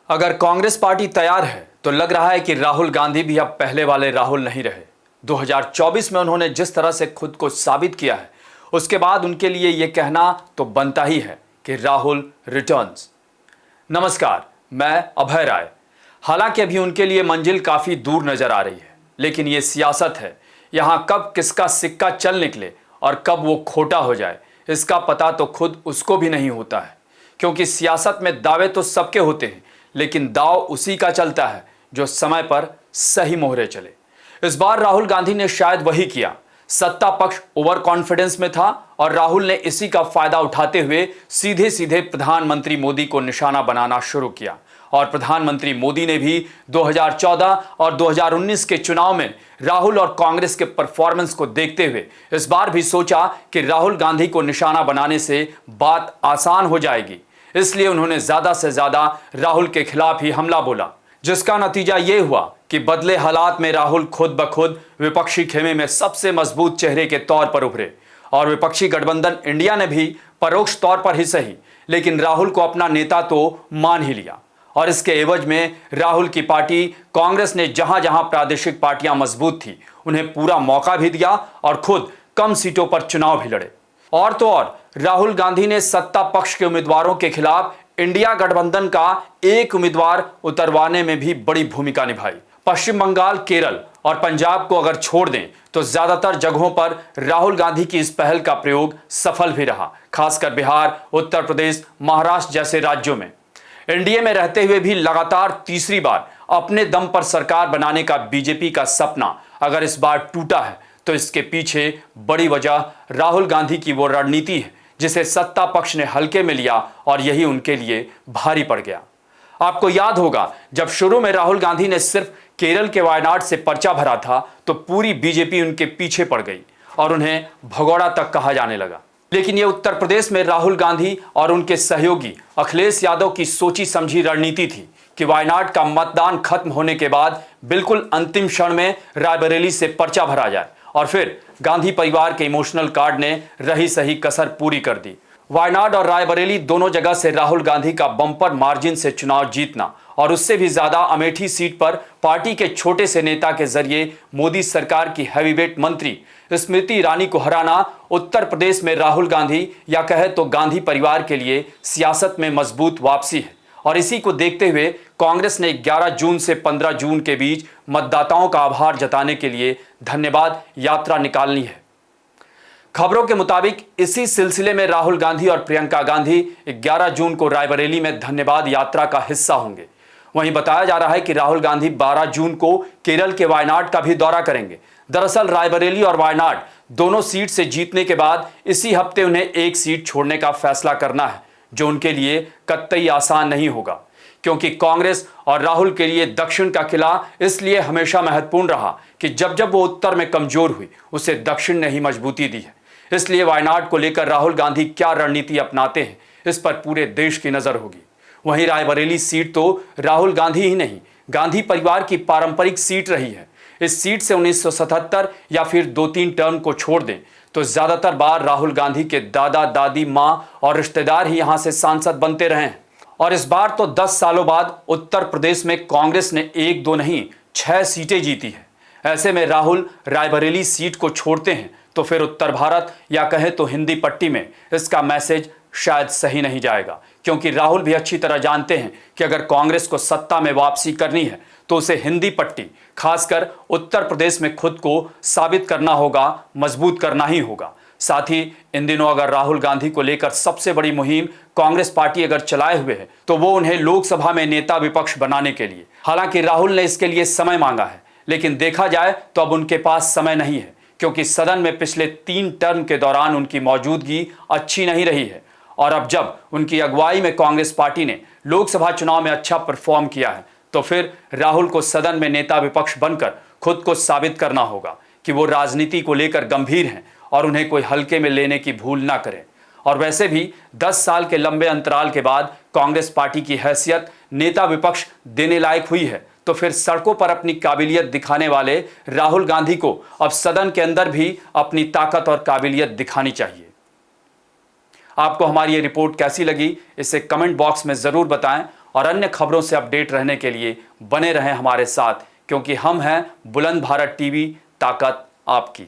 अगर कांग्रेस पार्टी तैयार है तो लग रहा है कि राहुल गांधी भी अब पहले वाले राहुल नहीं रहे। 2024 में उन्होंने जिस तरह से खुद को साबित किया है, उसके बाद उनके लिए यह कहना तो बनता ही है कि राहुल रिटर्न्स। नमस्कार, मैं अभय राय। हालांकि अभी उनके लिए मंजिल काफी दूर नजर आ रही है, लेकिन यह सियासत है। यहां कब किसका सिक्का चल निकले और कब वो खोटा हो जाए, इसका पता तो खुद उसको भी नहीं होता है। क्योंकि सियासत में दावे तो सबके होते हैं, लेकिन दाव उसी का चलता है जो समय पर सही मोहरे चले। इस बार राहुल गांधी ने शायद वही किया। सत्ता पक्ष ओवर कॉन्फिडेंस में था और राहुल ने इसी का फायदा उठाते हुए सीधे सीधे प्रधानमंत्री मोदी को निशाना बनाना शुरू किया। और प्रधानमंत्री मोदी ने भी 2014 और 2019 के चुनाव में राहुल और कांग्रेस के परफॉर्मेंस को देखते हुए इस बार भी सोचा कि राहुल गांधी को निशाना बनाने से बात आसान हो जाएगी। इसलिए उन्होंने ज्यादा से ज्यादा राहुल के खिलाफ ही हमला बोला, जिसका नतीजा यह हुआ कि बदले हालात में राहुल खुद ब खुद विपक्षी खेमे में सबसे मजबूत चेहरे के तौर पर उभरे। और विपक्षी गठबंधन इंडिया ने भी परोक्ष तौर पर ही सही, लेकिन राहुल को अपना नेता तो मान ही लिया। और इसके एवज में राहुल की पार्टी कांग्रेस ने जहां जहां प्रादेशिक पार्टियां मजबूत थी, उन्हें पूरा मौका भी दिया और खुद कम सीटों पर चुनाव भी लड़े। और तो और राहुल गांधी ने सत्ता पक्ष के उम्मीदवारों के खिलाफ इंडिया गठबंधन का एक उम्मीदवार उतरवाने में भी बड़ी भूमिका निभाई। पश्चिम बंगाल, केरल और पंजाब को अगर छोड़ दें तो ज्यादातर जगहों पर राहुल गांधी की इस पहल का प्रयोग सफल भी रहा, खासकर बिहार, उत्तर प्रदेश, महाराष्ट्र जैसे राज्यों में। एनडीए में रहते हुए भी लगातार तीसरी बार अपने दम पर सरकार बनाने का बीजेपी का सपना अगर इस बार टूटा है, तो इसके पीछे बड़ी वजह राहुल गांधी की वो रणनीति है जिसे सत्ता पक्ष ने हल्के में लिया और यही उनके लिए भारी पड़ गया। आपको याद होगा, जब शुरू में राहुल गांधी ने सिर्फ केरल के वायनाड से पर्चा भरा था तो पूरी बीजेपी उनके पीछे पड़ गई और उन्हें भगोड़ा तक कहा जाने लगा। लेकिन यह उत्तर प्रदेश में राहुल गांधी और उनके सहयोगी अखिलेश यादव की सोची समझी रणनीति थी कि वायनाड का मतदान खत्म होने के बाद बिल्कुल अंतिम क्षण में रायबरेली से पर्चा भरा जाए और फिर गांधी परिवार के इमोशनल कार्ड ने रही सही कसर पूरी कर दी। वायनाड और रायबरेली दोनों जगह से राहुल गांधी का बम्पर मार्जिन से चुनाव जीतना और उससे भी ज्यादा अमेठी सीट पर पार्टी के छोटे से नेता के जरिए मोदी सरकार की हैवीवेट मंत्री स्मृति ईरानी को हराना उत्तर प्रदेश में राहुल गांधी या कहे तो गांधी परिवार के लिए सियासत में मजबूत वापसी है। और इसी को देखते हुए कांग्रेस ने 11 जून से 15 जून के बीच मतदाताओं का आभार जताने के लिए धन्यवाद यात्रा निकालनी है। खबरों के मुताबिक इसी सिलसिले में राहुल गांधी और प्रियंका गांधी 11 जून को रायबरेली में धन्यवाद यात्रा का हिस्सा होंगे। वहीं बताया जा रहा है कि राहुल गांधी 12 जून को केरल के वायनाड का भी दौरा करेंगे। दरअसल रायबरेली और वायनाड दोनों सीट से जीतने के बाद इसी हफ्ते उन्हें एक सीट छोड़ने का फैसला करना है, जो उनके लिए कतई आसान नहीं होगा। क्योंकि कांग्रेस और राहुल के लिए दक्षिण का किला इसलिए हमेशा महत्वपूर्ण रहा कि जब जब वो उत्तर में कमजोर हुई, उसे दक्षिण ने ही मजबूती दी है। इसलिए वायनाड को लेकर राहुल गांधी क्या रणनीति अपनाते हैं, इस पर पूरे देश की नजर होगी। वहीं रायबरेली सीट तो राहुल गांधी ही नहीं, गांधी परिवार की पारंपरिक सीट रही है। इस सीट से 1977 या फिर 2-3 टर्म को छोड़ दें तो ज्यादातर बार राहुल गांधी के दादा दादी, मां और रिश्तेदार ही यहां से सांसद बनते रहे हैं। और इस बार तो 10 सालों बाद उत्तर प्रदेश में कांग्रेस ने 1-2 नहीं 6 सीटें जीती है। ऐसे में राहुल रायबरेली सीट को छोड़ते हैं तो फिर उत्तर भारत या कहें तो हिंदी पट्टी में इसका मैसेज शायद सही नहीं जाएगा। क्योंकि राहुल भी अच्छी तरह जानते हैं कि अगर कांग्रेस को सत्ता में वापसी करनी है तो उसे हिंदी पट्टी, खासकर उत्तर प्रदेश में खुद को साबित करना होगा, मजबूत करना ही होगा। साथ ही इन दिनों अगर राहुल गांधी को लेकर सबसे बड़ी मुहिम कांग्रेस पार्टी अगर चलाए हुए है तो वो उन्हें लोकसभा में नेता विपक्ष बनाने के लिए। हालांकि राहुल ने इसके लिए समय मांगा है, लेकिन देखा जाए तो अब उनके पास समय नहीं है, क्योंकि सदन में पिछले 3 टर्म के दौरान उनकी मौजूदगी अच्छी नहीं रही है। और अब जब उनकी अगुवाई में कांग्रेस पार्टी ने लोकसभा चुनाव में अच्छा परफॉर्म किया है तो फिर राहुल को सदन में नेता विपक्ष बनकर खुद को साबित करना होगा कि वो राजनीति को लेकर गंभीर हैं और उन्हें कोई हल्के में लेने की भूल ना करें। और वैसे भी 10 साल के लंबे अंतराल के बाद कांग्रेस पार्टी की हैसियत नेता विपक्ष देने लायक हुई है, तो फिर सड़कों पर अपनी काबिलियत दिखाने वाले राहुल गांधी को अब सदन के अंदर भी अपनी ताकत और काबिलियत दिखानी चाहिए। आपको हमारी ये रिपोर्ट कैसी लगी, इसे कमेंट बॉक्स में जरूर बताएं और अन्य खबरों से अपडेट रहने के लिए बने रहें हमारे साथ, क्योंकि हम हैं बुलंद भारत टीवी, ताकत आपकी।